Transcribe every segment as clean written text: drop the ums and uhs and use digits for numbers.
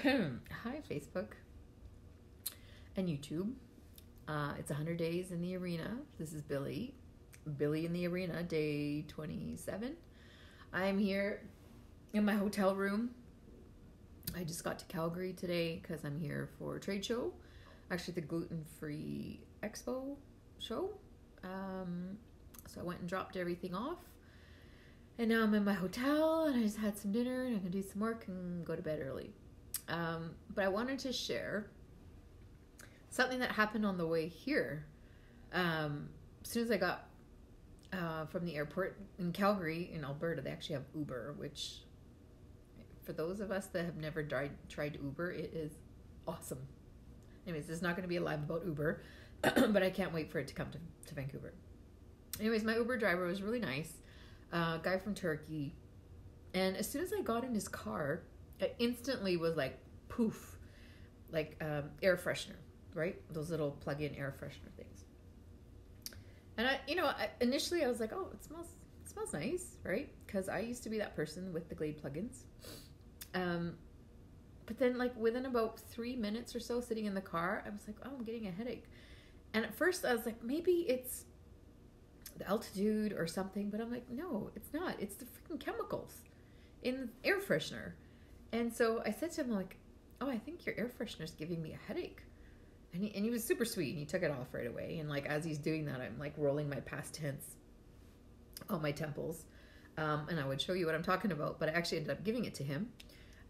Hi, Facebook and YouTube. It's 100 days in the arena. This is Billy. Billy in the arena, day 27. I'm here in my hotel room. I just got to Calgary today because I'm here for a trade show. Actually, the gluten-free expo show. So I went and dropped everything off. And now I'm in my hotel and I just had some dinner and I can do some work and go to bed early. But I wanted to share something that happened on the way here. As soon as I got from the airport in Calgary, in Alberta, they actually have Uber, which for those of us that have never tried Uber, it is awesome. Anyways, this is not going to be a live about Uber, but I can't wait for it to come to Vancouver. Anyways, my Uber driver was really nice, guy from Turkey, and as soon as I got in his car, I instantly was like, poof, like air freshener, right? Those little plug-in air freshener things. And initially I was like, oh, it smells nice, right? Because I used to be that person with the Glade plugins. But then like within about 3 minutes or so sitting in the car, I was like, oh, I'm getting a headache. And at first I was like, maybe it's the altitude or something, but I'm like, no, it's not. It's the freaking chemicals in the air freshener. And so I said to him, like, oh, I think your air freshener is giving me a headache. And he was super sweet, and he took it off right away. And, like, as he's doing that, I'm, like, rolling my past tense on my temples. And I would show you what I'm talking about, but I actually ended up giving it to him.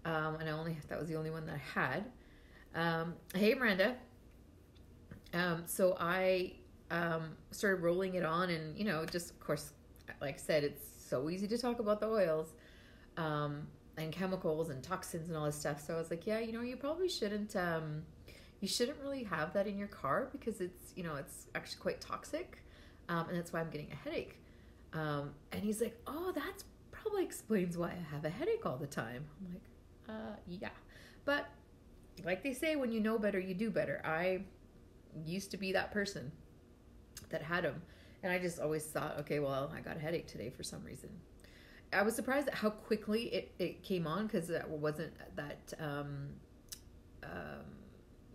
And that was the only one that I had. Hey, Miranda. So I started rolling it on, and, just, of course, like I said, it's so easy to talk about the oils. And chemicals and toxins and all this stuff. So I was like, yeah, you probably shouldn't, you shouldn't really have that in your car because it's, it's actually quite toxic. And that's why I'm getting a headache. And he's like, oh, that probably explains why I have a headache all the time. I'm like, yeah. But like they say, when you know better, you do better. I used to be that person that had them. And I just always thought, okay, well, I got a headache today for some reason. I was surprised at how quickly it came on because I wasn't that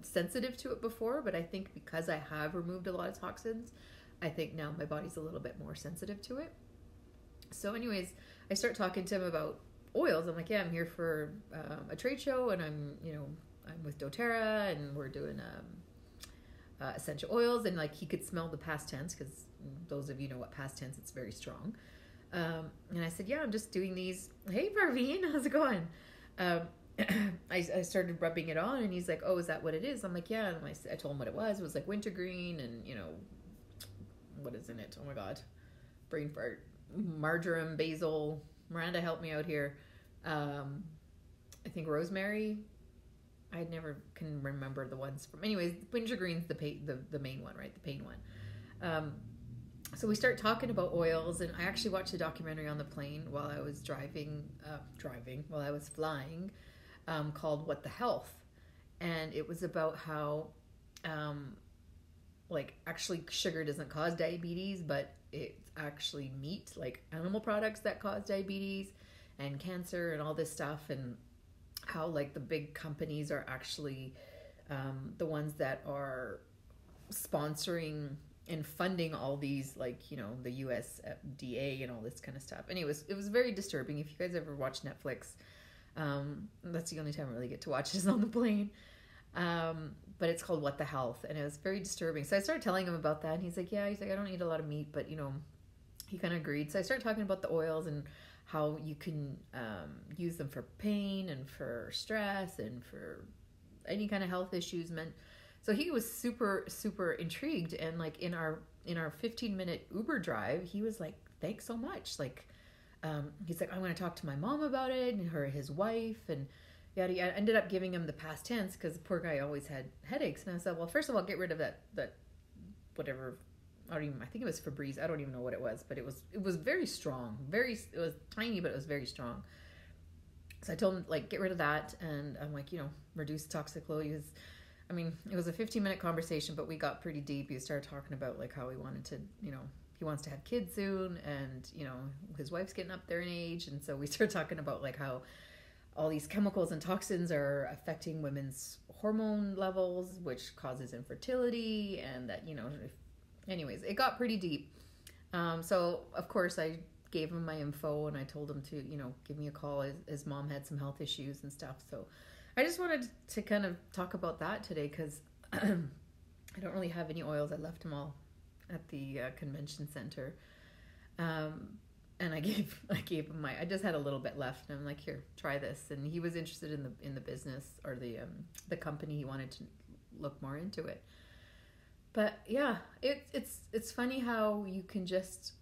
sensitive to it before. But I think because I have removed a lot of toxins, I think now my body's a little bit more sensitive to it. So anyways, I start talking to him about oils. I'm like, yeah, I'm here for a trade show and I'm with doTERRA and we're doing essential oils. And like he could smell the past tense because those of you know what past tense, it's very strong. And I said, yeah, I'm just doing these. Hey, Parveen, how's it going? I started rubbing it on and he's like, oh, is that what it is? I'm like, yeah. And I told him what it was. It was like wintergreen and, what is in it? Oh my God. Brain fart. Marjoram, basil. Miranda, help me out here. I think rosemary. I never can remember the ones from. Anyways, wintergreen's the main one, right? The pain one. So we start talking about oils, and I actually watched a documentary on the plane while I was while I was flying, called What the Health. And it was about how, actually sugar doesn't cause diabetes, but it's actually meat, like animal products that cause diabetes and cancer and all this stuff, and how, like, the big companies are actually the ones that are sponsoring and funding all these, like, the US FDA and all this kind of stuff. Anyways, it was very disturbing. If you guys ever watch Netflix, that's the only time I really get to watch is on the plane. But it's called What the Health, and it was very disturbing. So I started telling him about that, and he's like, I don't eat a lot of meat, but, he kind of agreed. So I started talking about the oils and how you can use them for pain and for stress and for any kind of health issues. So he was super, super intrigued. And like in our 15-minute Uber drive, he was like, thanks so much. Like, he's like, I'm going to talk to my mom about it and his wife. And I ended up giving him the past tense because the poor guy always had headaches. And I said, well, first of all, get rid of that whatever. I think it was Febreze. I don't even know what it was, but it was very strong. It was tiny, but it was very strong. So I told him, like, get rid of that. And I'm like, reduce toxic load. It was a 15-minute conversation, but we got pretty deep. He started talking about, like, how he wanted to, he wants to have kids soon, and, his wife's getting up there in age. And so we started talking about, like, how all these chemicals and toxins are affecting women's hormone levels, which causes infertility, and that, anyways, it got pretty deep. So of course I gave him my info and I told him to, give me a call. His mom had some health issues and stuff. So I just wanted to kind of talk about that today, because I don't really have any oils. I left them all at the convention center. And I gave him I just had a little bit left, and I'm like, here, try this. And he was interested in the business, or the company. He wanted to look more into it. But yeah, it's funny how you can just,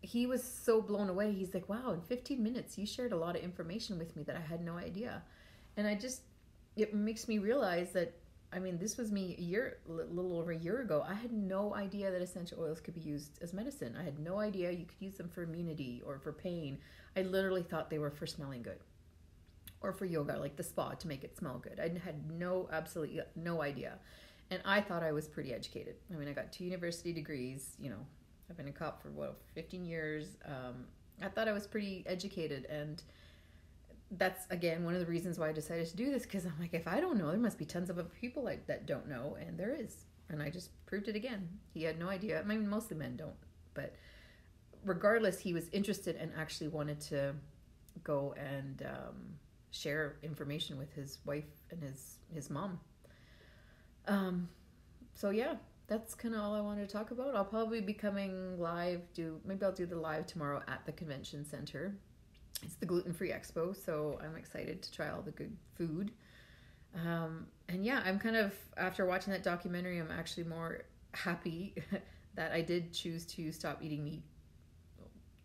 he was so blown away. He's like, wow, in 15 minutes you shared a lot of information with me that I had no idea. And it makes me realize that, this was me a little over a year ago. I had no idea that essential oils could be used as medicine. I had no idea you could use them for immunity or for pain. I literally thought they were for smelling good, or for yoga, like the spa, to make it smell good. I had absolutely no idea. And I thought I was pretty educated. I got 2 university degrees. I've been a cop for 15 years. I thought I was pretty educated, and that's, again, one of the reasons why I decided to do this, because I'm like, if I don't know, there must be tons of other people that don't know, and there is. And I just proved it again. He had no idea. Mostly men don't, but regardless, he was interested and actually wanted to go and share information with his wife and his mom. So yeah, that's kind of all I wanted to talk about. I'll probably be coming live. Maybe I'll do the live tomorrow at the convention center. It's the gluten-free expo, so I'm excited to try all the good food. And yeah, I'm kind of, after watching that documentary, I'm actually more happy that I did choose to stop eating meat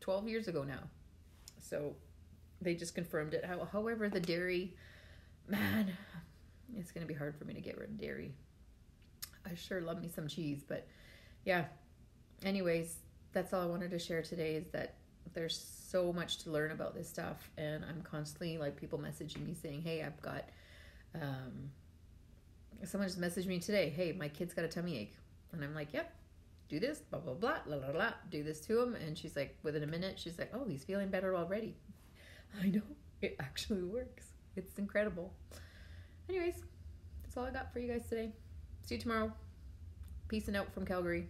12 years ago now. So they just confirmed it. However, the dairy, man, it's going to be hard for me to get rid of dairy. I sure love me some cheese, but yeah. Anyways, that's all I wanted to share today, is that there's so much to learn about this stuff, and I'm constantly, people messaging me saying, hey, I've got, someone just messaged me today, hey, my kid's got a tummy ache. And I'm like, yep, do this, blah, blah, blah, blah, blah, blah, do this to him. And she's like, within a minute, she's like, oh, he's feeling better already. I know, it actually works. It's incredible. Anyways, that's all I got for you guys today. See you tomorrow. Peace and out from Calgary.